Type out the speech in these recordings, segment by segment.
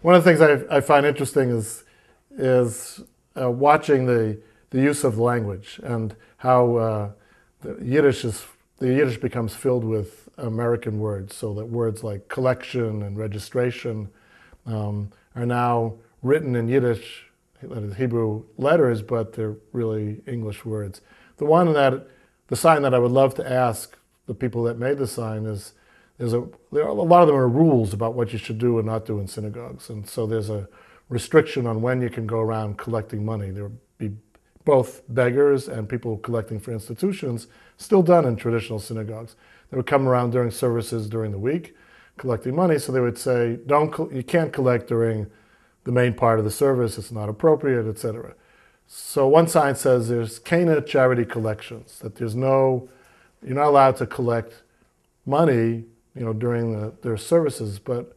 One of the things I find interesting is watching the use of language and how the Yiddish becomes filled with American words, so that words like collection and registration are now written in Yiddish, that is Hebrew letters, but they're really English words. The sign that I would love to ask the people that made the sign is, a lot of them are rules about what you should do and not do in synagogues. And so there's a restriction on when you can go around collecting money. There would be both beggars and people collecting for institutions, still done in traditional synagogues. They would come around during services during the week, collecting money. So they would say, you can't collect during the main part of the service, it's not appropriate, etc. So one sign says there's Cana charity collections, that you're not allowed to collect money during their services, but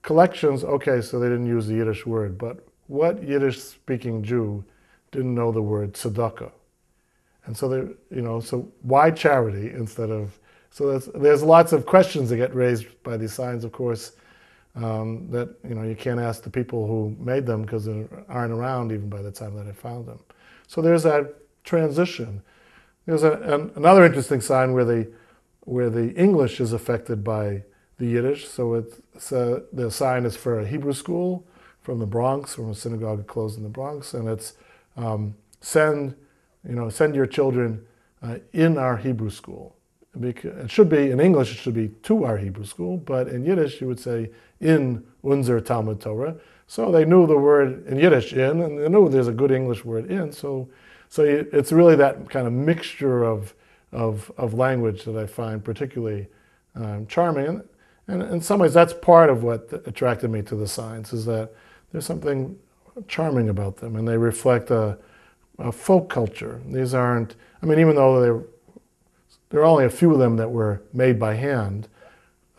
collections, okay, so they didn't use the Yiddish word, but what Yiddish-speaking Jew didn't know the word tzedakah? And so so why charity instead of, so there's lots of questions that get raised by these signs, of course, that you can't ask the people who made them because they aren't around even by the time that I found them. So there's that transition. There's another interesting sign where the English is affected by the Yiddish. So the sign is for a Hebrew school from the Bronx, from a synagogue that closed in the Bronx, and it's send your children in our Hebrew school. It should be, in English, it should be to our Hebrew school, but in Yiddish you would say in unser Talmud Torah. So they knew the word in Yiddish in, and they knew there's a good English word in. So it's really that kind of mixture of language that I find particularly charming. And in some ways that's part of what attracted me to the signs, is that there's something charming about them, and they reflect a folk culture. These aren't, even though there are only a few of them that were made by hand,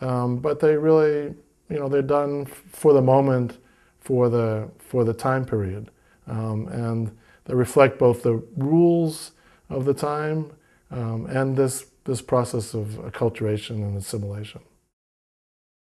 but they really, they're done for the moment, for the time period, and they reflect both the rules of the time and this process of acculturation and assimilation.